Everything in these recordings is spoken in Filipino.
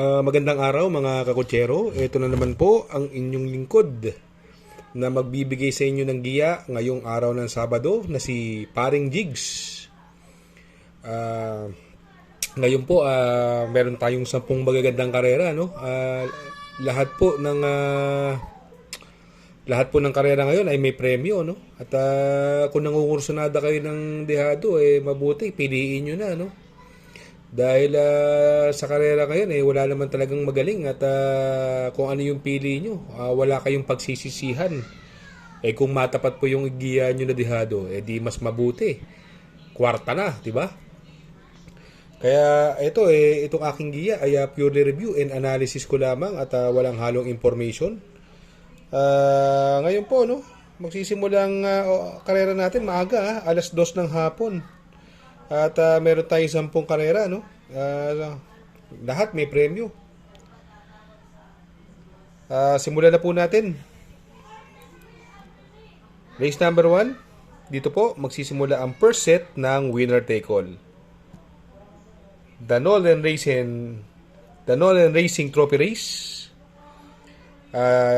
Magandang araw mga kakutsero. Ito na naman po ang inyong lingkod na magbibigay sa inyo ng giya ngayong araw ng Sabado na si Paring Jigs. Ngayon po meron tayong 10 magagandang karera, no? Lahat po ng karera ngayon ay may premyo, no? At kung nangungursunada kayo ng dehado, mabuti piliin nyo na, no? Dahil sa karera ngayon wala naman talagang magaling at kung ano yung pili nyo, wala kayong pagsisisihan. Kung matapat po yung giya nyo na dehado, di mas mabuti. Kwarta na, di ba? Kaya itong aking giya ay purely review and analysis ko lamang at walang halong information. Ngayon po, no, magsisimulang karera natin maaga, alas 2 ng hapon. At meron tayong 10 karera, no? Lahat may premyo. Simulan na po natin. Race number 1. Dito po, magsisimula ang first set ng winner take all. The Nolan Racing Trophy Race.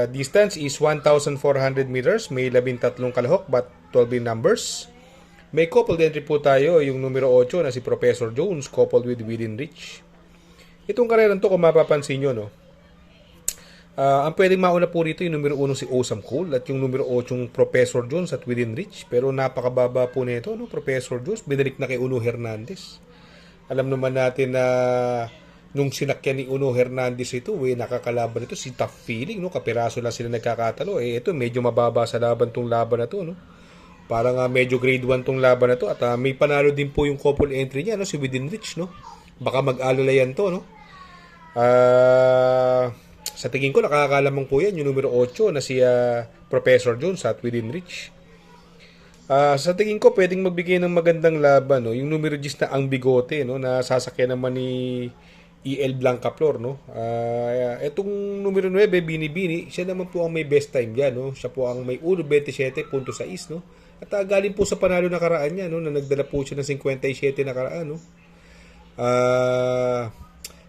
Distance is 1,400 meters. May 13 kalahok but 12 in numbers. May coupled entry po tayo, yung numero 8 na si Professor Jones, coupled with Within Reach. Itong karerang to, kung mapapansin nyo, no? Ang pwedeng mauna po rito yung numero 1 si Awesome Cole at yung numero 8 Professor Jones at Within Reach. Pero napakababa po nito, no? Professor Jones, binalik na kay Uno Hernandez. Alam naman natin na nung sinakyan ni Uno Hernandez ito, nakakalaban ito si Tough Feeling, no? Kapiraso lang sila nagkakatalo. Ito medyo mababa sa laban tong laban na to, no? Parang medyo grade 1 tong laban na to at may panalo din po yung couple entry niya, no, si Within Reach, no. Baka mag-alala yan to, no. Sa tingin ko nakakalamang po yan yung numero 8 na si Professor Jones at Within Reach. Sa tingin ko pwedeng magbigay ng magandang laban, no, yung numero 10 na Ang Bigote, no, na sasakyan naman ni EL Blanca Flor, no. Etong numero 9 Bini, siya naman po ang may best time diyan, no. Siya po ang may 1.27.6, no. At galing po sa panalo na karaan niya, no, na nagdala po siya ng 57 na karaan, no.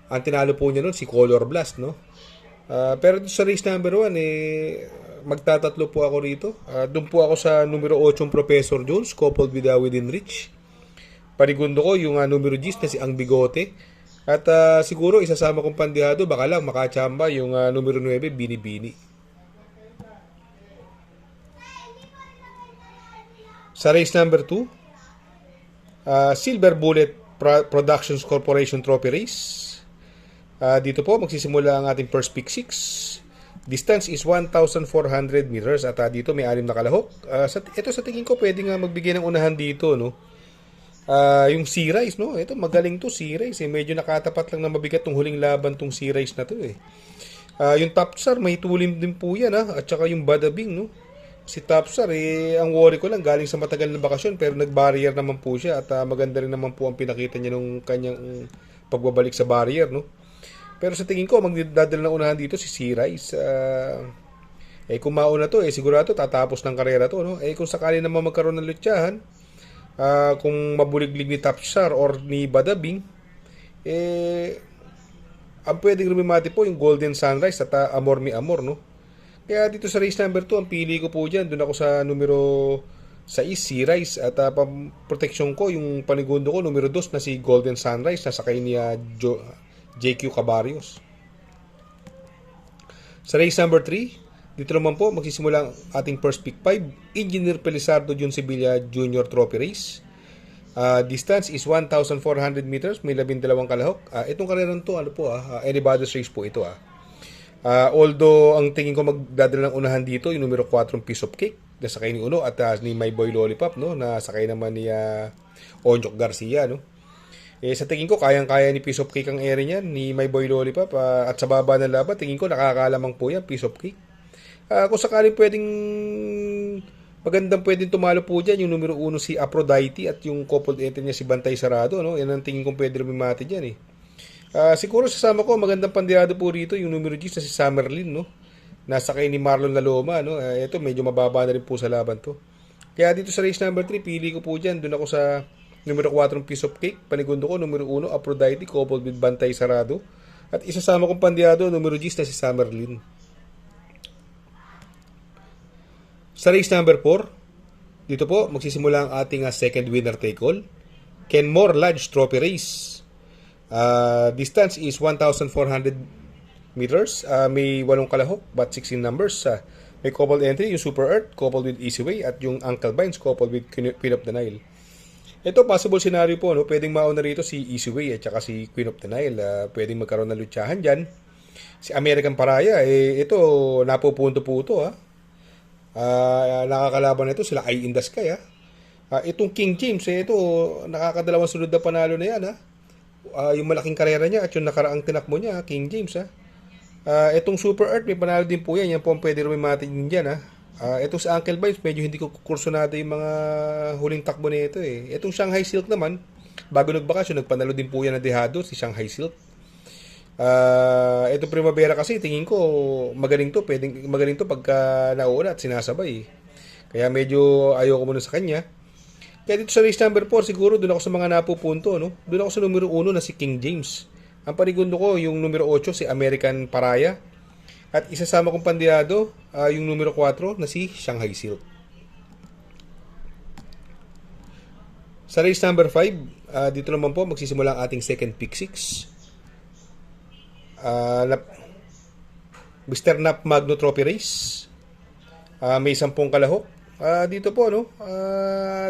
Ang tinalo po niya noon si Color Blast, no. Pero sa race number 1 magtatatlo po ako rito. Doon po ako sa numero 8 Professor Jones coupled with Within Reach. Panigundo ko yung numero 10 na si Ang Bigote. At siguro isasama kong pandihado, baka lang makachamba yung numero 9 Bini. Sa race number 2, Silver Bullet Productions Corporation Trophy Race. Dito po magsisimula ang ating first pick 6. Distance is 1,400 meters at dito may 6 na kalahok. Ito sa tingin ko pwede nga magbigay ng unahan dito, no. Yung C-Rice, no. Ito magaling to C-Rice, medyo nakatapat lang na mabigat tong huling laban tong C-Rice na to, Yung Top Star may tulim din po yan, at saka yung Badabing, no. Si Top Star, ang worry ko lang, galing sa matagal na bakasyon, pero nag-barrier naman po siya at maganda rin naman po ang pinakita niya nung kanyang pagbabalik sa barrier, no? Pero sa tingin ko, magdadala na unahan dito si C-Rice. Kung mauna to, sigurado tatapos ng karera to, no? Kung sakali naman magkaroon ng lutyahan, kung mabuliglig ni Top Star or ni Badabing, ang pwedeng lumimati po yung Golden Sunrise at Amor Mi Amor, no? Kaya dito sa race number 2, ang pili ko po dyan, doon ako sa numero 6, C-Rice. At protection ko, yung panigundo ko, numero 2 na si Golden Sunrise, na sakay ni JQ Cabarrios. Sa race number 3, dito naman po, magsisimula ang ating first pick 5, Engineer Pelizardo Jun Sevilla Jr. Trophy Race. Distance is 1,400 meters, may 12 kalahok. Itong karerang to, anybody's race po ito, Although ang tingin ko magdadala ng unahan dito yung numero 4 Piece of Cake na sakay ni Uno at ni My Boy Lollipop, no, na sakay naman ni Onyok Garcia, no. Sa tingin ko kayang-kaya ni Piece of Cake ang ere niyan ni My Boy Lollipop, at sa baba ng laban tingin ko nakakalamang po yan Piece of Cake. Kung sakaling pwedeng tumalo po dyan yung numero 1 si Aphrodite at yung coupled entry niya si Bantay Sarado, no. Yan ang tingin kong pwede lumimati dyan, siguro sasama ko magandang pandirado po rito yung numero 10 na si Summerlin, no, nasakay ni Marlon Laloma, no. Ito medyo mababa na rin po sa laban to. Kaya dito sa race number 3 pili ko po dyan. Doon ako sa numero 4 Piece of Cake. Panigundo ko numero 1 Aphrodite coupled with Bantay Sarado. At isasama kong pandiado, numero 10 na si Summerlin. Sa race number 4, dito po magsisimula ang ating second winner take all. Kenmore Lodge Trophy Race. Distance is 1,400 meters. May 8 kalahok but 16 numbers. May coupled entry, yung Super Earth coupled with Easy Way at yung Uncle Vines coupled with Queen of the Nile. Ito possible scenario po, no? Pwedeng mauna rito si Easy Way at saka si Queen of the Nile. Pwedeng magkaroon ng lutsahan dyan. Si American Paraya, ito napupunto po ito. Nakakalaban nito sila Eye in the Sky. Itong King James, ito nakakadalawang sunod na panalo na yan. Yung malaking karera niya at yung nakaraang tinakbo niya, King James. Itong Super Earth, may panalo din po yan. Yan po ang pwede rin matin dyan. Itong sa Uncle Vines, medyo hindi ko kukursunado yung mga huling takbo na ito. Itong Shanghai Silk naman, bago nagbakasyon, nagpanalo din po yan na dehado, si Shanghai Silk. Itong Primavera kasi, tingin ko, magaling to pagka nauna at sinasabay. Kaya medyo ayoko muna sa kanya. Kaya dito sa race number 4, siguro doon ako sa mga napupunto. No? Doon ako sa numero 1 na si King James. Ang panigundo ko, yung numero 8, si American Paraya. At isasama kong pandiado, yung numero 4 na si Shanghai Silk. Sa race number 5, dito naman po magsisimula ang ating second pick 6. Mr. Nap Magno Trophy Race. May 10 kalahok. Dito po, no?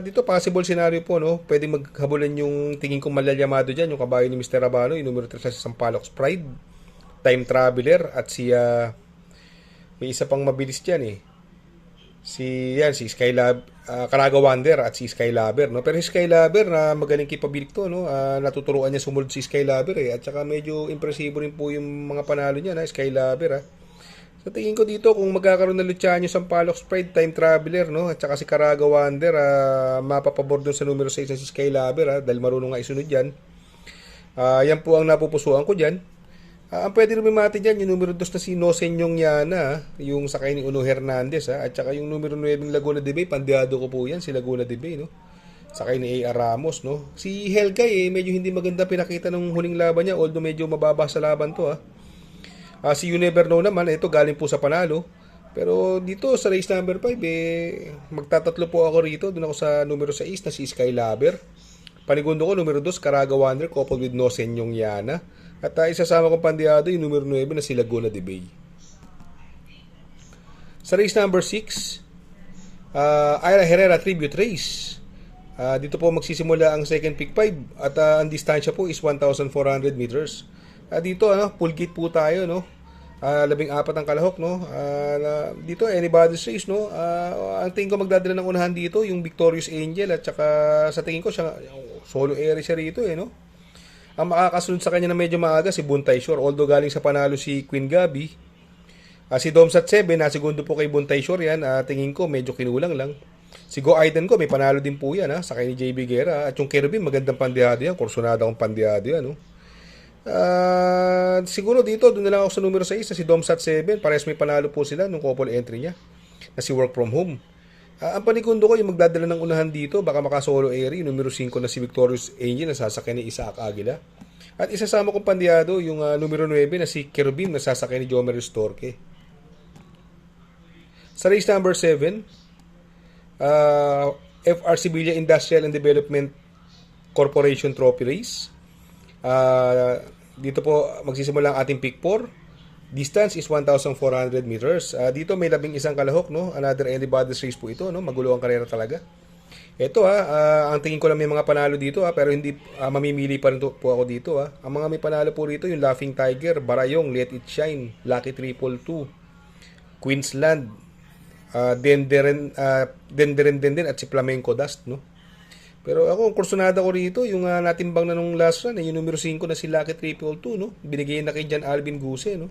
Dito possible scenario po, no? Pwedeng maghabulan yung tingin kong malalyamado diyan, yung kabayo ni Mr. Rabano, yung numero 3 sa Sampaloc Pride, Time Traveler at si may isa pang mabilis diyan si Skylab, Caraga Wonder at si Skylaber, no? Pero si Skylaber na magaling capability to, no? Natuturuan niya sumunod si Skylaber at saka medyo impresibo rin po yung mga panalo niya na Skylaber. So tingin ko dito kung magkakaroon ng lutsahan yung Sampaloc Pride, Time Traveler, no? At saka si Caraga Wonder, mapapabor doon sa numero 6 na si Skylaber, dahil marunong nga isunod yan. Yan po ang napupusuan ko dyan. Ang pwede rin mati dyan, yung numero 2 na si Nosenyong Yana, yung sakay ni Uno Hernandez, at saka yung numero 9 Laguna de Bay, pandiado ko po yan, si Laguna de Bay, no? Sakay ni A.R. Ramos, no? Si Helgay, medyo hindi maganda pinakita ng huling laban niya, although medyo mababa sa laban to, si You Never Know naman, ito galing po sa panalo. Pero dito sa race number 5, magtatatlo po ako rito. Doon ako sa numero 6 na si Skylaber. Panigundo ko, numero 2, Caraga Wonder, coupled with Nosenyong Yana. At isasama kong pandiado yung numero 9 na si Laguna de Bay. Sa race number 6, Ira Herrera Tribute Race. Dito po magsisimula ang second pick 5 at ang distansya po is 1,400 meters. Dito full gate po tayo, no? 14 ang kalahok, no? Dito anybody's race, no? Ang tingin ko magdadala ng unahan dito yung Victorious Angel at saka sa tingin ko siya solo area siya rito, no? Ang makakasunod sa kanya na medyo maaga si Buntay Shore, although galing sa panalo si Queen Gabi. Si Domsat 7 na segundo po kay Buntay Shore yan, tingin ko medyo kinulang lang. Si Go Aiden ko may panalo din po yan, sa kay ni JB Guerra, at yung Kerubin magandang pandiado yan, kursunada akong pandiado yan, no? Siguro dito doon na lang ako sa numero 6 na si Domsat 7, parehas may panalo po sila nung couple entry niya na si Work From Home. Ang panikundo ko yung magdadala ng unahan dito, baka makasolo area, yung numero 5 na si Victorious Angel na sasakay ni Isaac Aguila. At isasama kong pandiado yung numero 9 na si Kerubim na sasakay ni Jomer Storke. Sa race number 7, FR Sibilia Industrial and Development Corporation Trophy Race. Dito po magsisimula ang ating pick 4. Distance is 1,400 meters. Dito may 11 kalahok, no? Another anybody's race po ito, no? Magulo ang karera talaga. Ito ang tingin ko lang may mga panalo dito, pero hindi mamimili pa rin po ako dito, Ang mga may panalo po rito yung Laughing Tiger, Barayong, Let It Shine, Lucky 222, Queensland, Denderen at si Flamenco Dust, no? Pero ako, kursunada ko rito, yung natimbang na nung last run, yung numero 5 na si Lucky 222, no? Binigay na kay Jan Alvin Guse, no?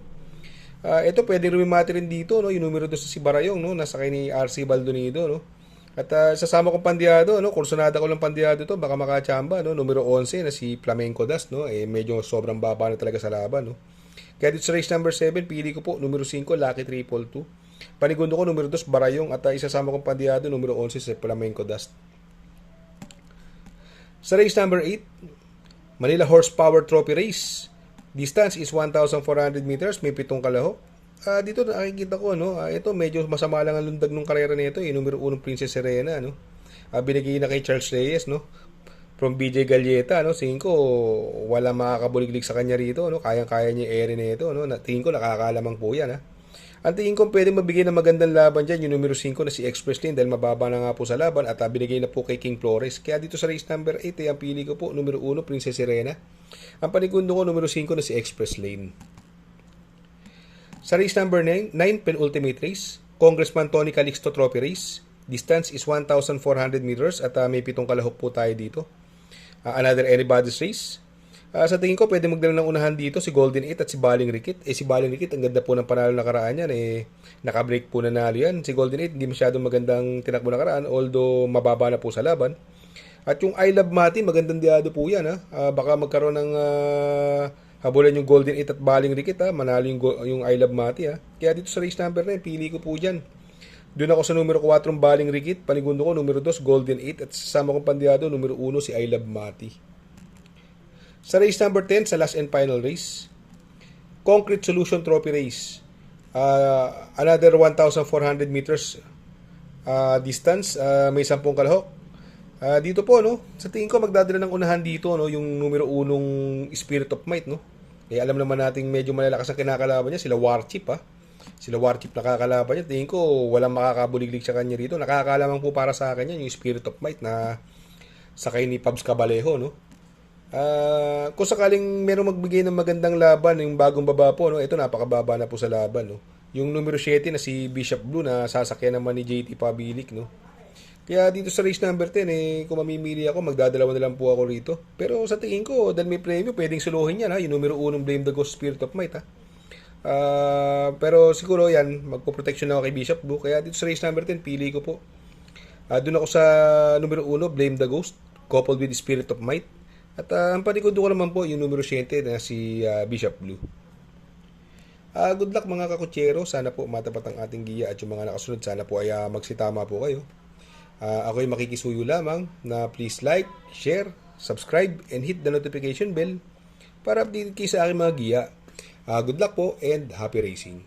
Ito, pwede rumimati rin dito, no? Yung numero 2 si Barayong, no? Nasa kay ni RC Baldonido, no? At sasama kong pandiado, no? Kursunada ko lang pandiado to, baka makachamba, no? Numero 11 na si Flamenco Dust, no? Medyo sobrang baba na talaga sa laban, no? Kaya dito sa race number 7, pili ko po, numero 5, Lucky 222. Panigundo ko, numero 2, Barayong, at isasama kong pandiado, numero 11 si Flamenco Dust. Sa race number 8, Manila Horsepower Trophy Race. Distance is 1,400 meters, may 7 kalahok. Dito nakikita ko, no, ito medyo masama lang ang lundag ng karera nito, numero 1 Princess Serena, no. Binigay na kay Charles Reyes, no. From BJ Galleta, no. Tingin ko wala makakabuliglig sa kanya rito, no. Kayang-kaya niya yung area nito, no. Tingin ko nakakalamang po yan, ha. Ang tingin ko pwede mabigay ng magandang laban dyan, yung numero 5 na si Express Lane dahil mababa na nga po sa laban at binigay na po kay King Flores. Kaya dito sa race number 8, ang pili ko po, numero 1, Princess Serena. Ang panigundo ko, numero 5 na si Express Lane. Sa race number 9, penultimate race, Congressman Tony Calixto Trophy Race. Distance is 1,400 meters at may 7 kalahok po tayo dito. Another anybody's race. Sa tingin ko, pwede magdala ng unahan dito si Golden 8 at si Baling Rikit. Si Baling Rikit, ang ganda po ng panalo nakaraan yan. Nakabreak po nanalo yan. Si Golden 8, hindi masyadong magandang tinakbo nakaraan, although mababa na po sa laban. At yung I Love Mati, magandang diado po yan. Baka magkaroon ng habulan yung Golden 8 at Baling Rikit. Manalo yung I Love Mati. Kaya dito sa race number 9, pili ko po dyan. Doon ako sa numero 4, Baling Rikit. Panigundo ko, numero 2, Golden 8. At sasama kong pandiado, numero 1, si I Love Mati. Sa race number 10, sa last and final race, Concrete Solution Trophy Race. Another 1,400 meters distance, may 10 kalahok. Dito po, no, sa tingin ko magdadala ng unahan dito, no, yung numero 1 Spirit of Might, no. Alam naman nating medyo malalakas ang kinakalaban niya, sila Warchip, Sila Warchip nakakalaban niya. Tingin ko walang makakabuliglig sa kanya rito. Nakakalamang po para sa akin yan, yung Spirit of Might na sakay ni Pabs Cabalejo, no. Kung sakaling merong magbigay ng magandang laban, yung bagong baba po, no, ito napakababa na po sa laban, no. Yung numero 7 na si Bishop Blue na sasakyan naman ni JT Pabilik, no. Kaya dito sa race number 10, kung mamimili ako, magdadalawa na lang po ako rito. Pero sa tingin ko, dahil may premyo, pwedeng suluhin yan, yung numero 1 Blame the Ghost Spirit of Might, pero siguro yan, magpo-protection ako kay Bishop Blue. Kaya dito sa race number 10, pili ko po. Doon ako sa numero 1, Blame the Ghost, coupled with Spirit of Might. At ang panikondo ko naman po yung numero 7 na si Bishop Blue. Good luck mga kakutsero. Sana po matapat ang ating giya at yung mga nakasunod. Sana po ay magsitama po kayo. Ako'y makikisuyo lamang na please like, share, subscribe, and hit the notification bell para update kayo sa aking mga giya. Good luck po and happy racing.